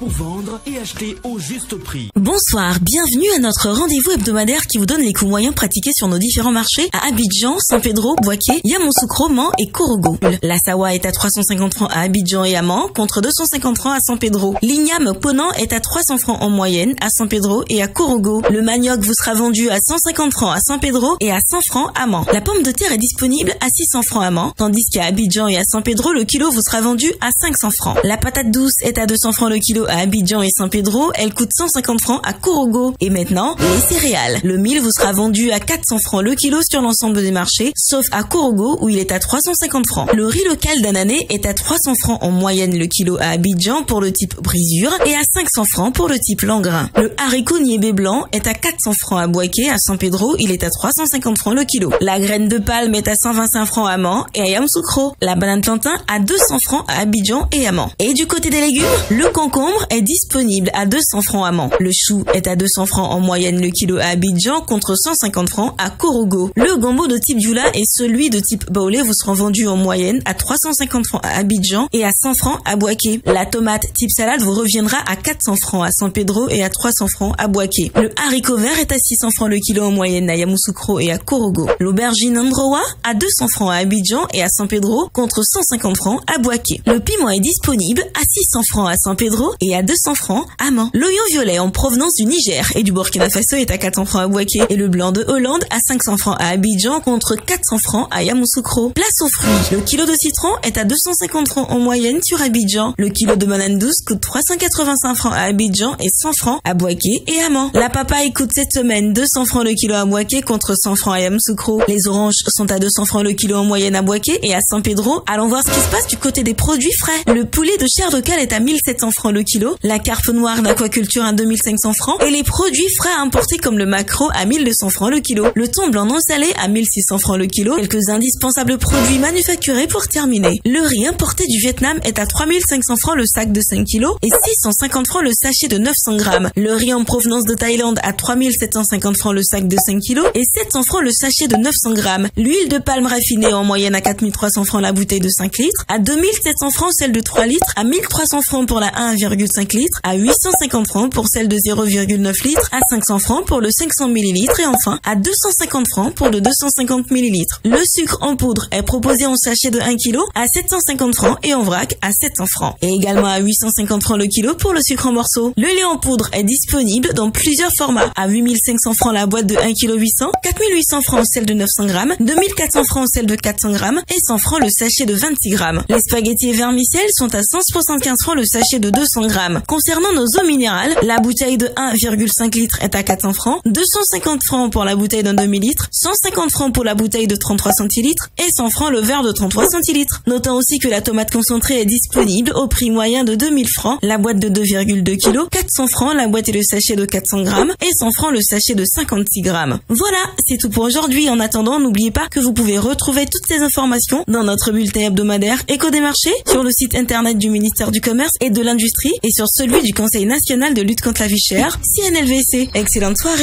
pour vendre et acheter au juste prix. Bonsoir, bienvenue à notre rendez-vous hebdomadaire qui vous donne les coûts moyens pratiqués sur nos différents marchés à Abidjan, San Pedro, Bouaké, Yamoussoukro, Mans et Korogo. La sawa est à 350 francs à Abidjan et à Mans contre 250 francs à San Pedro. L'igname ponant est à 300 francs en moyenne à San Pedro et à Korogo. Le manioc vous sera vendu à 150 francs à San Pedro et à 100 francs à Mans. La pomme de terre est disponible à 600 francs à Mans, tandis qu'à Abidjan et à San Pedro, le kilo vous sera vendu à 500 francs. La patate douce est à 200 francs le kilo à Abidjan et San Pedro, elle coûte 150 francs à Korogo. Et maintenant, les céréales. Le mil vous sera vendu à 400 francs le kilo sur l'ensemble des marchés, sauf à Korogo où il est à 350 francs. Le riz local d'Anané est à 300 francs en moyenne le kilo à Abidjan pour le type brisure et à 500 francs pour le type langrain. Le haricot niébé blanc est à 400 francs à Bouaké, à San Pedro, il est à 350 francs le kilo. La graine de palme est à 125 francs à Mans et à Yamoussoukro. La banane plantain à 200 francs à Abidjan et à Mans. Et du côté des légumes, le concombre est disponible à 200 francs à Mans. Le chou est à 200 francs en moyenne le kilo à Abidjan contre 150 francs à Korogo. Le gombo de type Dioula et celui de type baoulé vous seront vendus en moyenne à 350 francs à Abidjan et à 100 francs à Bouaké. La tomate type salade vous reviendra à 400 francs à San Pedro et à 300 francs à Bouaké. Le haricot vert est à 600 francs le kilo en moyenne à Yamoussoukro et à Korogo. L'aubergine Ndrowa à 200 francs à Abidjan et à San Pedro contre 150 francs à Bouaké. Le piment est disponible à 600 francs à San Pedro et à 200 francs à Mans. L'oignon violet en provenance du Niger et du Burkina Faso est à 400 francs à Bouaké et le blanc de Hollande à 500 francs à Abidjan contre 400 francs à Yamoussoukro. Place aux fruits. Le kilo de citron est à 250 francs en moyenne sur Abidjan. Le kilo de banane douce coûte 385 francs à Abidjan et 100 francs à Bouaké et à Mans. La papaye coûte cette semaine 200 francs le kilo à Bouaké contre 100 francs à Yamoussoukro. Les oranges sont à 200 francs le kilo en moyenne à Bouaké et à San Pedro. Allons voir ce qui se passe du côté des produits frais. Le poulet de chair de cale est à 1700 francs le kilo. La carpe noire d'aquaculture à 2500 francs. Et les produits frais importés comme le maquereau à 1200 francs le kilo. Le thon blanc non salé à 1600 francs le kilo. Quelques indispensables produits manufacturés pour terminer. Le riz importé du Vietnam est à 3500 francs le sac de 5 kilos et 650 francs le sachet de 900 grammes. Le riz en provenance de Thaïlande à 3750 francs le sac de 5 kilos et 700 francs le sachet de 900 grammes. L'huile de palme raffinée en moyenne à 4300 francs la bouteille de 5 litres, à 2700 francs celle de 3 litres, à 1300 francs pour la 1,5 litres, à 850 francs pour celle de 0,9 litres, à 500 francs pour le 500 ml et enfin à 250 francs pour le 250 ml. Le sucre en poudre est proposé en sachet de 1 kg à 750 francs et en vrac à 700 francs. Et également à 850 francs le kilo pour le sucre en morceaux. Le lait en poudre est disponible dans plusieurs formats. À 8500 francs la boîte de 1 kg 800, 4800 francs celle de 900 grammes, 2400 francs celle de 400 grammes et 100 francs le sachet de 26 grammes. Les spaghettis et vermicelles sont à 175 francs le sachet de 200 grammes. Concernant nos eaux minérales, la bouteille de 1,5 litres est à 400 francs, 250 francs pour la bouteille d'un demi-litre, 150 francs pour la bouteille de 33 centilitres et 100 francs le verre de 33 centilitres. Notons aussi que la tomate concentrée est disponible au prix moyen de 2000 francs, la boîte de 2,2 kg, 400 francs la boîte et le sachet de 400 grammes et 100 francs le sachet de 56 grammes. Voilà, c'est tout pour aujourd'hui. En attendant, n'oubliez pas que vous pouvez retrouver toutes ces informations dans notre bulletin hebdomadaire Écho des marchés, sur le site internet du ministère du Commerce et de l'Industrie et sur celui du Conseil national de lutte contre la vie chère, CNLVC. Excellente soirée.